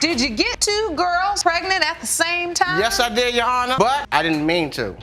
Did you get 2 girls pregnant at the same time? Yes, I did, Your Honor, but I didn't mean to.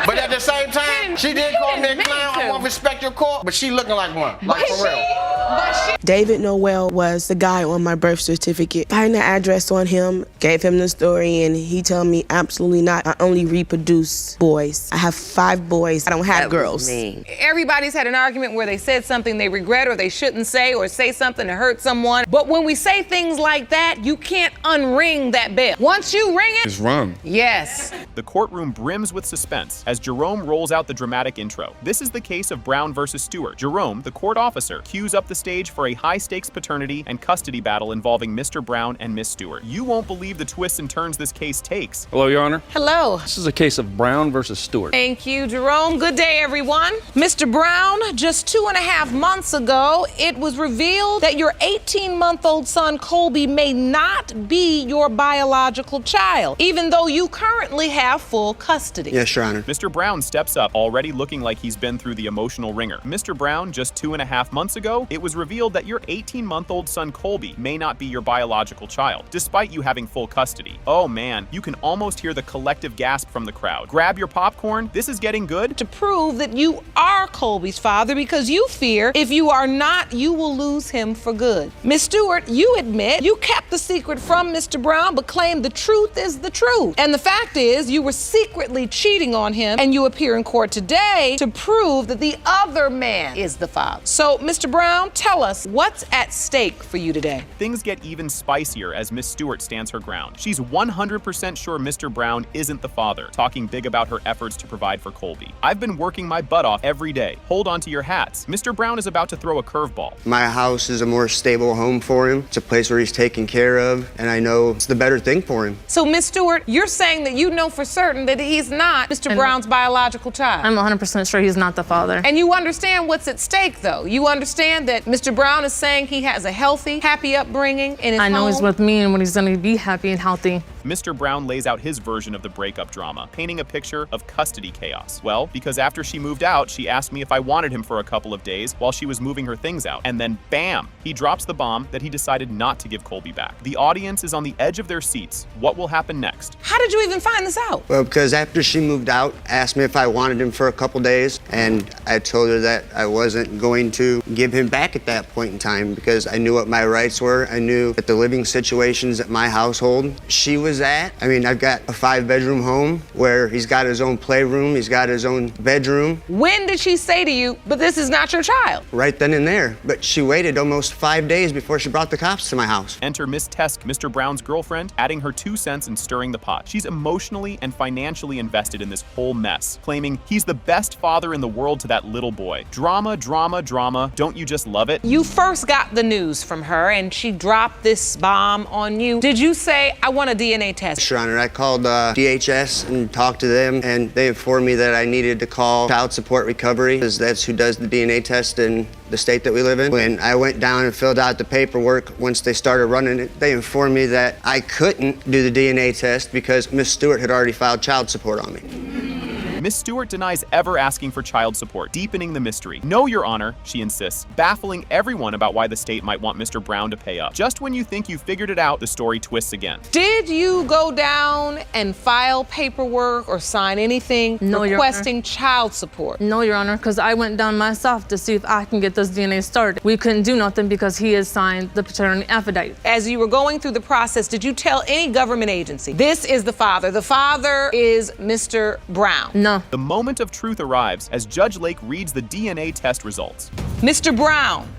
But at the same time, she did call me a clown. I won't respect your court, but she looking like one. Like for real. David Noel was the guy on my birth certificate. Find the address on him, gave him the story, and he told me absolutely not. I only reproduce boys. I have 5 boys. I don't have girls. Everybody's had an argument where they said something they regret or they shouldn't say, or say something to hurt someone. But when we say things like that, you can't unring that bell. Once you ring it, it's rung. Yes. The courtroom brims with suspense as Jerome rolls out the dramatic intro. This is the case of Brown versus Stewart. Jerome, the court officer, cues up the stage for a high-stakes paternity and custody battle involving Mr. Brown and Miss Stewart. You won't believe the twists and turns this case takes. Hello, Your Honor. Hello. This is a case of Brown versus Stewart. Thank you, Jerome. Good day, everyone. Mr. Brown, just 2.5 months ago, it was revealed that your 18-month-old son, Colby, may not be your biological child, even though you currently have full custody. Yes, Your Honor. Mr. Brown steps up, already looking like he's been through the emotional ringer. Mr. Brown, just 2.5 months ago, it was revealed that your 18-month-old son, Colby, may not be your biological child, despite you having full custody. Oh man, you can almost hear the collective gasp from the crowd. Grab your popcorn, this is getting good. To prove that you are Colby's father, because you fear if you are not, you will lose him for good. Miss Stewart, you admit you kept the secret from Mr. Brown, but claim the truth is the truth. And the fact is, you were secretly cheating on him, and you appear in court today to prove that the other man is the father. So, Mr. Brown, tell us what's at stake for you today. Things get even spicier as Miss Stewart stands her ground. She's 100% sure Mr. Brown isn't the father, talking big about her efforts to provide for Colby. I've been working my butt off every day. Hold on to your hats. Mr. Brown is about to throw a curveball. My house is a more stable home for him. It's a place where he's taken care of, and I know it's the better thing for him. So, Miss Stewart, you're saying that you know for certain that he's not Mr. Brown's biological child. I'm 100% sure he's not the father. And you understand what's at stake, though. You understand that Mr. Brown is saying he has a healthy, happy upbringing in his home. I know he's with me and when he's gonna be happy and healthy. Mr. Brown lays out his version of the breakup drama, painting a picture of custody chaos. Well, because after she moved out, she asked me if I wanted him for a couple of days while she was moving her things out. And then bam, he drops the bomb that he decided not to give Colby back. The audience is on the edge of their seats. What will happen next? How did you even find this out? Well, because after she moved out, asked me if I wanted him for a couple days, and I told her that I wasn't going to give him back at that point in time because I knew what my rights were. I knew that the living situations at my household she was at. I mean, I've got a 5-bedroom home where he's got his own playroom, he's got his own bedroom. When did she say to you, but this is not your child? Right then and there. But she waited almost 5 days before she brought the cops to my house. Enter Miss Tesk, Mr. Brown's girlfriend, adding her 2 cents and stirring the pot. She's emotionally and financially invested in this whole mess, claiming he's the best father in the world to that little boy. Drama, drama, drama. Don't you just love it? You first got the news from her and she dropped this bomb on you. Did you say, I want a DNA test? Your Honor, I called DHS and talked to them, and they informed me that I needed to call Child Support Recovery, because that's who does the DNA test in the state that we live in. When I went down and filled out the paperwork, once they started running it, they informed me that I couldn't do the DNA test because Miss Stewart had already filed child support on me. Miss Stewart denies ever asking for child support, deepening the mystery. No, Your Honor, she insists, baffling everyone about why the state might want Mr. Brown to pay up. Just when you think you figured it out, the story twists again. Did you go down and file paperwork or sign anything requesting child support? No, Your Honor, because I went down myself to see if I can get this DNA started. We couldn't do nothing because he has signed the paternity affidavit. As you were going through the process, did you tell any government agency, this is the father is Mr. Brown? No. The moment of truth arrives as Judge Lake reads the DNA test results. Mr. Brown,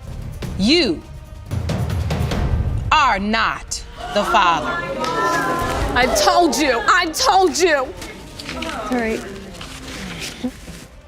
you are not the father. I told you. All right.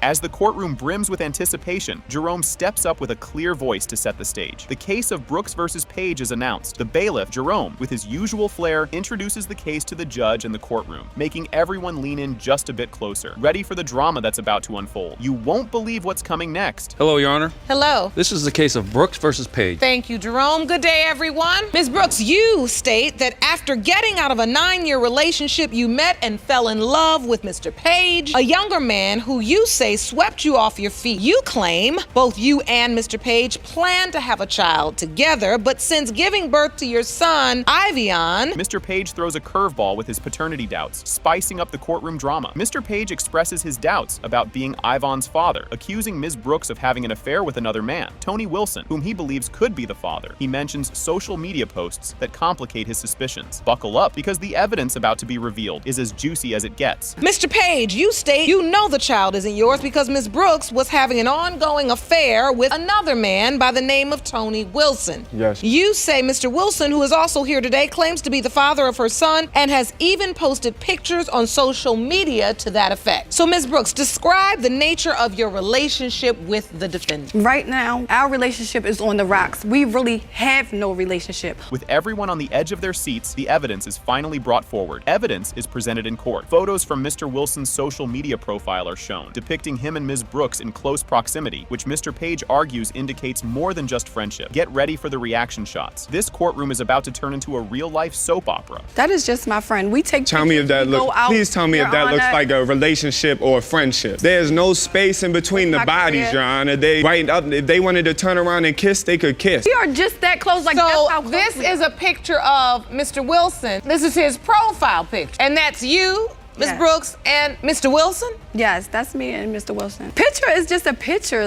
As the courtroom brims with anticipation, Jerome steps up with a clear voice to set the stage. The case of Brooks versus Page is announced. The bailiff, Jerome, with his usual flair, introduces the case to the judge and the courtroom, making everyone lean in just a bit closer, ready for the drama that's about to unfold. You won't believe what's coming next. Hello, Your Honor. Hello. This is the case of Brooks versus Page. Thank you, Jerome. Good day, everyone. Ms. Brooks, you state that after getting out of a 9-year relationship, you met and fell in love with Mr. Page, a younger man who you say case swept you off your feet. You claim both you and Mr. Page plan to have a child together, but since giving birth to your son, Ivion, Mr. Page throws a curveball with his paternity doubts, spicing up the courtroom drama. Mr. Page expresses his doubts about being Ivon's father, accusing Ms. Brooks of having an affair with another man, Tony Wilson, whom he believes could be the father. He mentions social media posts that complicate his suspicions. Buckle up, because the evidence about to be revealed is as juicy as it gets. Mr. Page, you state you know the child isn't yours because Ms. Brooks was having an ongoing affair with another man by the name of Tony Wilson. Yes. You say Mr. Wilson, who is also here today, claims to be the father of her son and has even posted pictures on social media to that effect. So, Ms. Brooks, describe the nature of your relationship with the defendant. Right now, our relationship is on the rocks. We really have no relationship. With everyone on the edge of their seats, the evidence is finally brought forward. Evidence is presented in court. Photos from Mr. Wilson's social media profile are shown, depicting him and Ms. Brooks in close proximity, which Mr. Page argues indicates more than just friendship. Get ready for the reaction shots. This courtroom is about to turn into a real-life soap opera. That is just my friend. We take Tell me if that pictures, we go looks. out, Please tell me if Your that looks Honor. like a relationship or a friendship. There's no space in between the My bodies, career. Your Honor. They right up. If they wanted to turn around and kiss, they could kiss. We are just that close. Like that's So how close this we is are. a picture of Mr. Wilson. This is his profile picture. And that's you, Ms. Yes. Brooks, and Mr. Wilson? Yes, that's me and Mr. Wilson. Picture is just a picture.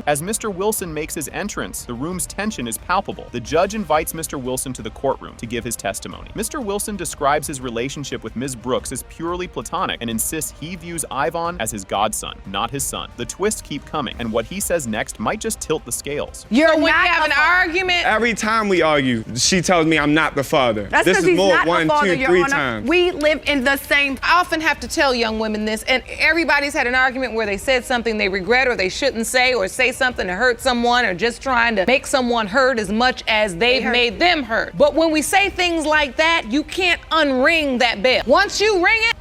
As Mr. Wilson makes his entrance, the room's tension is palpable. The judge invites Mr. Wilson to the courtroom to give his testimony. Mr. Wilson describes his relationship with Ms. Brooks as purely platonic and insists he views Ivon as his godson, not his son. The twists keep coming, and what he says next might just tilt the scales. You're So when not you have a an father. argument, Every time we argue, she tells me I'm not the father. That's This because is he's more not one, a father, two, Your three Honor. times. We live in the same. I often have to tell young women this, and everybody's had an argument where they said something they regret or they shouldn't say, or say something to hurt someone, or just trying to make someone hurt as much as they've hurt made them hurt. But when we say things like that, you can't unring that bell. Once you ring it,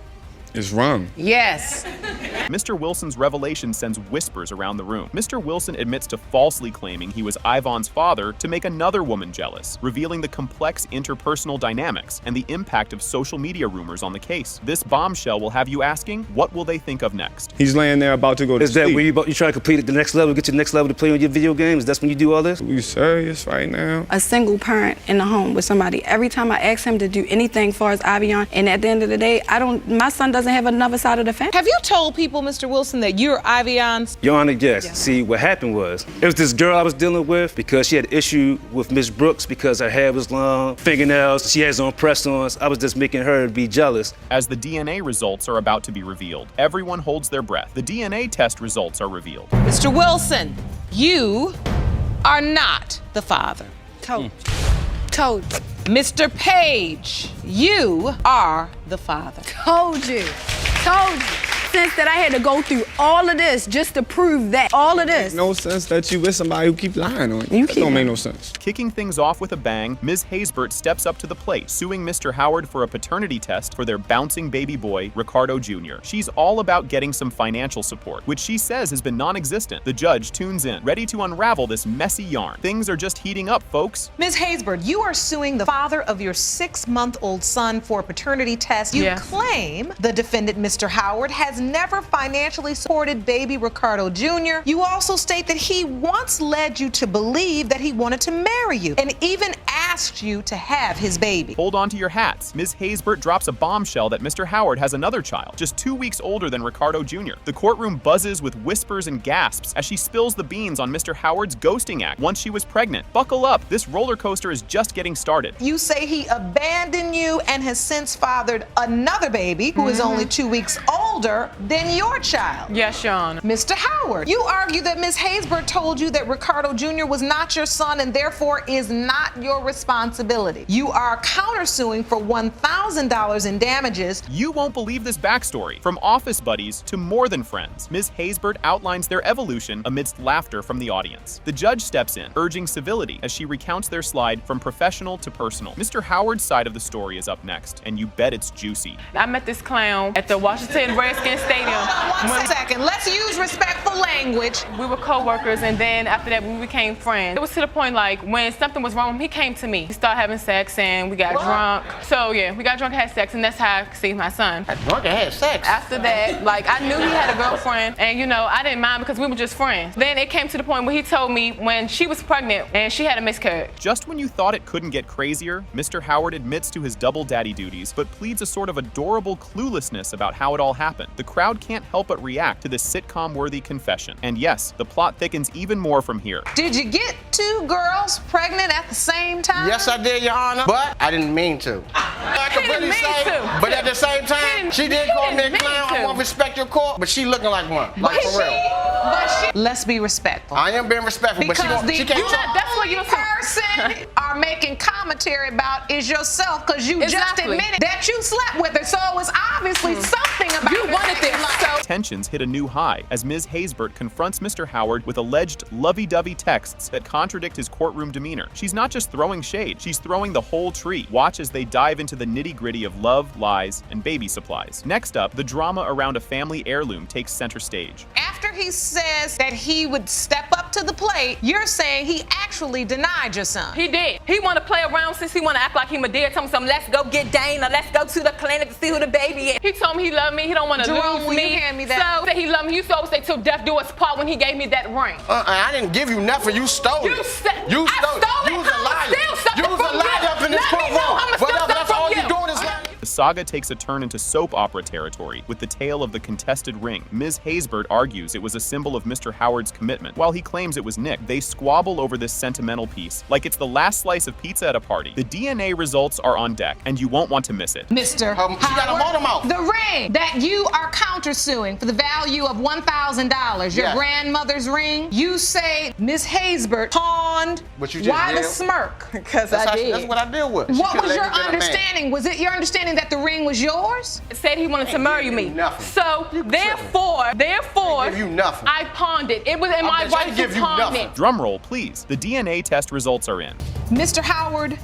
It's wrong. yes. Mr. Wilson's revelation sends whispers around the room. Mr. Wilson admits to falsely claiming he was Ivon's father to make another woman jealous, revealing the complex interpersonal dynamics and the impact of social media rumors on the case. This bombshell will have you asking, what will they think of next? He's laying there about to go to Is that sleep. when you try to complete it the next level, get to the next level to play on your video games? That's when you do all this? You serious right now? A single parent in the home with somebody. Every time I ask him to do anything as far as Ivion, and at the end of the day, my son doesn't have another side of the family. Have you told people, Mr. Wilson, that you're Ivion's? Your Honor, yes. See, what happened was, it was this girl I was dealing with because she had an issue with Miss Brooks because her hair was long, fingernails, she has on press-ons. I was just making her be jealous. As the DNA results are about to be revealed, everyone holds their breath. The DNA test results are revealed. Mr. Wilson, you are not the father. Told. Told. Mr. Page, you are the father. Told you. Told you. Since that I had to go through all of this just to prove that. All of this. No sense that you with somebody who keep lying on you. You That keep don't make lying. no sense. Kicking things off with a bang, Ms. Haysbert steps up to the plate, suing Mr. Howard for a paternity test for their bouncing baby boy, Ricardo Jr. She's all about getting some financial support, which she says has been non-existent. The judge tunes in, ready to unravel this messy yarn. Things are just heating up, folks. Ms. Haysbert, you are suing the father of your 6-month-old son for a paternity test. You Yes. claim the defendant, Mr. Howard, has never financially supported baby Ricardo Jr. You also state that he once led you to believe that he wanted to marry you and even asked you to have his baby. Hold on to your hats. Ms. Haysbert drops a bombshell that Mr. Howard has another child, just 2 weeks older than Ricardo Jr. The courtroom buzzes with whispers and gasps as she spills the beans on Mr. Howard's ghosting act once she was pregnant. Buckle up, this roller coaster is just getting started. You say he abandoned you and has since fathered another baby who is only 2 weeks older than your child. Yes, Your Honor. Mr. Howard, you argue that Ms. Haysbert told you that Ricardo Jr. was not your son and therefore is not your responsibility. You are countersuing for $1,000 in damages. You won't believe this backstory. From office buddies to more than friends, Ms. Haysbert outlines their evolution amidst laughter from the audience. The judge steps in, urging civility as she recounts their slide from professional to personal. Mr. Howard's side of the story is up next, and you bet it's juicy. I met this clown at the Washington Redskins Stadium. One second, let's use respectful language. language. We were co-workers, and then after that, we became friends. It was to the point, like, when something was wrong, he came to me. We started having sex, and we got drunk. So, yeah, we got drunk and had sex, and that's how I conceived my son. Got drunk and had sex? After that, like, I knew he had a girlfriend, and, you know, I didn't mind because we were just friends. Then it came to the point where he told me when she was pregnant and she had a miscarriage. Just when you thought it couldn't get crazier, Mr. Howard admits to his double daddy duties, but pleads a sort of adorable cluelessness about how it all happened. The crowd can't help but react to this sitcom-worthy confession. And yes, the plot thickens even more from here. Did you get 2 girls pregnant at the same time? Yes, I did, Your Honor, but I didn't mean to. I can really say, but at the same time, she did call me a clown. I want to respect your court, but she looking like one, like for real. Let's be respectful. I am being respectful, because but she can't talk. That's what you person are making commentary about is yourself, because you just admitted that you slept with her, so it was obviously something about you wanted this. So Tensions hit a new high as Ms. Haysbert confronts Mr. Howard with alleged lovey-dovey texts that contradict his courtroom demeanor. She's not just throwing shade, she's throwing the whole tree. Watch as they dive into the nitty-gritty of love, lies, and baby supplies. Next up, the drama around a family heirloom takes center stage. After he says that he would step up to the plate, you're saying he actually denied your son. He did. He want to play around since he want to act like he my dad. Tell me something, let's go get Dana, let's go to the clinic to see who the baby is. He told me he loved me, he don't want to lose me. You hand me that? So that he loved me. You used to always say till death do us part when he gave me that ring. I didn't give you nothing, you stole it. You stole it. You was a liar. You was a liar up in this courtroom. Whatever, that's all you're doing is lying. The saga takes a turn into soap opera territory with the tale of the contested ring. Ms. Haysbert argues it was a symbol of Mr. Howard's commitment, while he claims it was Nick. They squabble over this sentimental piece, like it's the last slice of pizza at a party. The DNA results are on deck, and you won't want to miss it. Mr. Howard, she got a motor mouth. The ring that you are countersuing for the value of $1,000, your grandmother's ring, you say Ms. Haysbert pawned. Why the smirk? Because I did. That's what I deal with. What was your understanding? Was it your understanding that the ring was yours? It said he wanted to marry me. So therefore, give you nothing. I pawned it. It was in my right to pawn it. Drum roll, please. The DNA test results are in. Mr. Howard,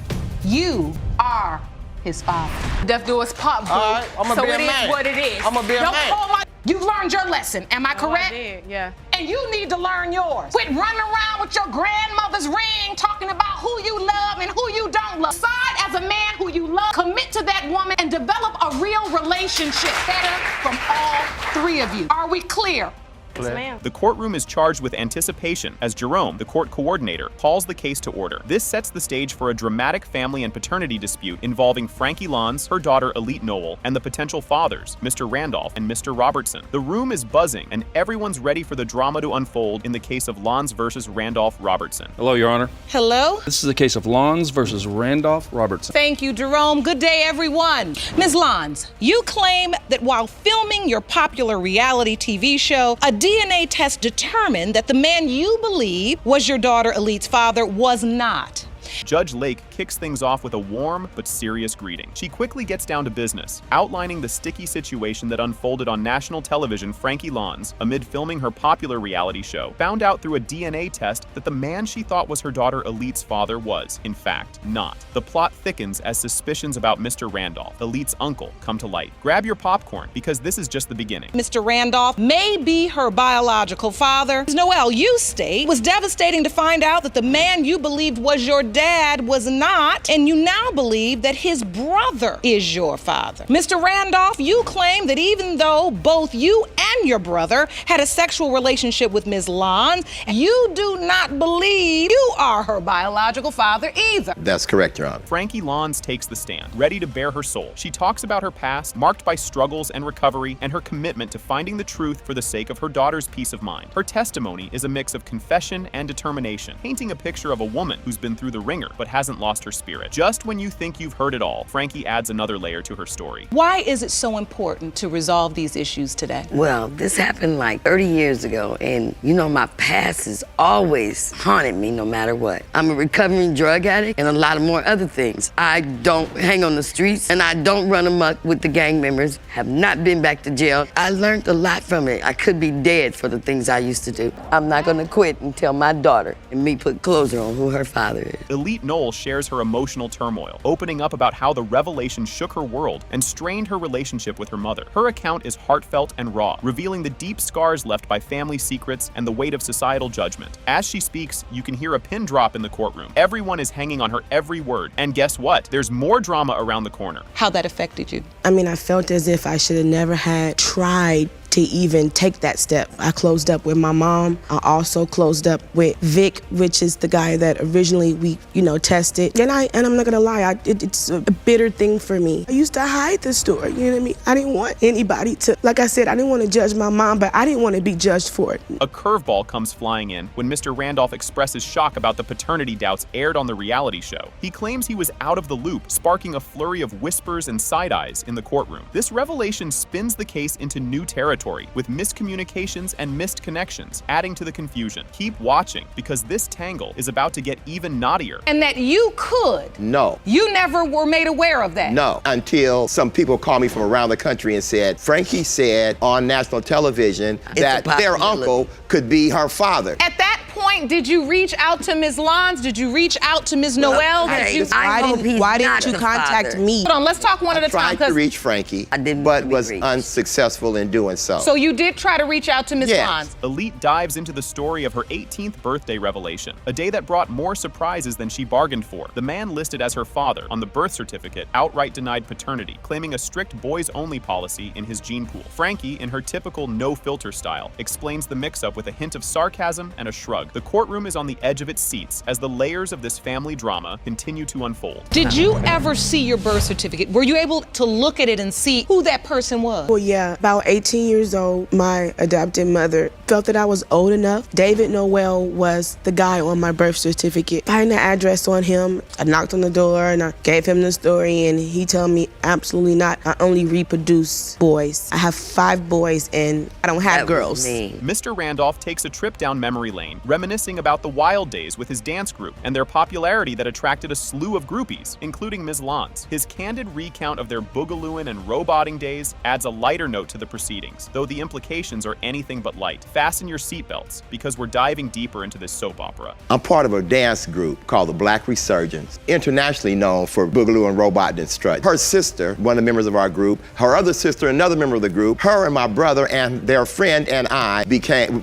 you are his father. Death do us part, boo. All right, I'm so be a it man. is what it is. I'm gonna be a man. You've learned your lesson, am I correct? I did, yeah. And you need to learn yours. Quit running around with your grandmother's ring, talking about who you love and who you don't love. Decide as a man who you love, commit to that woman, and develop a real relationship. Better from all 3 of you. Are we clear? Yes, ma'am. The courtroom is charged with anticipation as Jerome, the court coordinator, calls the case to order. This sets the stage for a dramatic family and paternity dispute involving Frankie Lons, her daughter Elite Noel, and the potential fathers, Mr. Randolph and Mr. Robertson. The room is buzzing, and everyone's ready for the drama to unfold in the case of Lons versus Randolph Robertson. Hello, Your Honor. Hello? This is the case of Lons versus Randolph Robertson. Thank you, Jerome. Good day, everyone. Ms. Lons, you claim that while filming your popular reality TV show, a DNA test determined that the man you believe was your daughter Elite's father was not. Judge Lake kicks things off with a warm but serious greeting. She quickly gets down to business, outlining the sticky situation that unfolded on national television. Frankie Lons, amid filming her popular reality show, found out through a DNA test that the man she thought was her daughter Elite's father was, in fact, not. The plot thickens as suspicions about Mr. Randolph, Elite's uncle, come to light. Grab your popcorn, because this is just the beginning. Mr. Randolph may be her biological father. Noel, you state, it was devastating to find out that the man you believed was your dad was not, and you now believe that his brother is your father. Mr. Randolph, you claim that even though both you and your brother had a sexual relationship with Ms. Lons, you do not believe you are her biological father either. That's correct, Your Honor. Frankie Lons takes the stand, ready to bare her soul. She talks about her past, marked by struggles and recovery, and her commitment to finding the truth for the sake of her daughter's peace of mind. Her testimony is a mix of confession and determination, painting a picture of a woman who's been through the ringer but hasn't lost her spirit. Just when you think you've heard it all, Frankie adds another layer to her story. Why is it so important to resolve these issues today? Well, this happened like 30 years ago, and you know, my past has always haunted me no matter what. I'm a recovering drug addict and a lot of more other things. I don't hang on the streets, and I don't run amok with the gang members, have not been back to jail. I learned a lot from it. I could be dead for the things I used to do. I'm not gonna quit until my daughter and me put closure on who her father is. Elite Noel shares her emotional turmoil, opening up about how the revelation shook her world and strained her relationship with her mother. Her account is heartfelt and raw, revealing the deep scars left by family secrets and the weight of societal judgment. As she speaks, you can hear a pin drop in the courtroom. Everyone is hanging on her every word. And guess what? There's more drama around the corner. How that affected you? I mean, I felt as if I should have never had tried to even take that step. I closed up with my mom. I also closed up with Vic, which is the guy that originally we, tested. And I'm not gonna lie, it's a bitter thing for me. I used to hide the story, you know what I mean? I didn't want anybody to, like I said, I didn't want to judge my mom, but I didn't want to be judged for it. A curveball comes flying in when Mr. Randolph expresses shock about the paternity doubts aired on the reality show. He claims he was out of the loop, sparking a flurry of whispers and side-eyes in the courtroom. This revelation spins the case into new territory, with miscommunications and missed connections, adding to the confusion. Keep watching, because this tangle is about to get even knottier. And that you could. No. You never were made aware of that. No, until some people called me from around the country and said, Frankie said on national television that their uncle could be her father. At that point, did you reach out to Ms. Lons? Did you reach out to Ms. Noel? Why didn't you contact me? Hold on, let's talk one at a time. I tried to reach Frankie, but was unsuccessful in doing so. So you did try to reach out to Ms. Lons? Elite dives into the story of her 18th birthday revelation, a day that brought more surprises than she bargained for. The man listed as her father on the birth certificate outright denied paternity, claiming a strict boys-only policy in his gene pool. Frankie, in her typical no-filter style, explains the mix-up with a hint of sarcasm and a shrug. The courtroom is on the edge of its seats as the layers of this family drama continue to unfold. Did you ever see your birth certificate? Were you able to look at it and see who that person was? Well, yeah, about 18 years old, my adopted mother felt that I was old enough. David Noel was the guy on my birth certificate. I had an address on him. I knocked on the door and I gave him the story, and he told me absolutely not. I only reproduce boys. I have 5 boys and I don't have girls. Mr. Randolph takes a trip down memory lane, reminiscing about the wild days with his dance group and their popularity that attracted a slew of groupies, including Ms. Lons. His candid recount of their boogalooing and roboting days adds a lighter note to the proceedings, though the implications are anything but light. Fasten your seatbelts, because we're diving deeper into this soap opera. I'm part of a dance group called the Black Resurgence, internationally known for boogaloo and robot and strut. Her sister, one of the members of our group, her other sister, another member of the group, her and my brother and their friend and I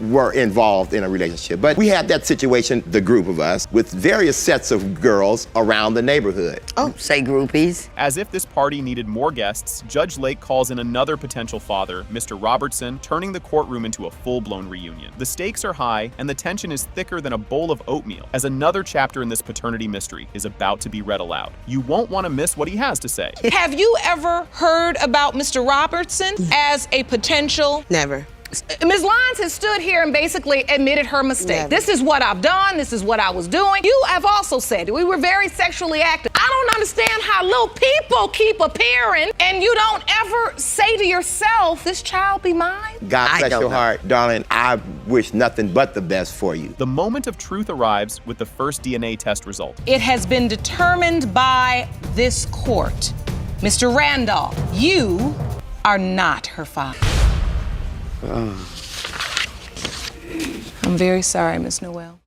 were involved in a relationship. But we had that situation, the group of us, with various sets of girls around the neighborhood. Oh, say groupies. As if this party needed more guests, Judge Lake calls in another potential father, Mr. Robertson, turning the courtroom into a full-blown reunion. The stakes are high, and the tension is thicker than a bowl of oatmeal, as another chapter in this paternity mystery is about to be read aloud. You won't want to miss what he has to say. Have you ever heard about Mr. Robertson as a potential? Never. Ms. Lons has stood here and basically admitted her mistake. Never. This is what I've done. This is what I was doing. You have also said we were very sexually active. I don't understand how little people keep appearing and you don't ever say to yourself, this child be mine? God bless your heart, darling. I wish nothing but the best for you. The moment of truth arrives with the first DNA test result. It has been determined by this court. Mr. Randolph, you are not her father. I'm very sorry, Miss Noel.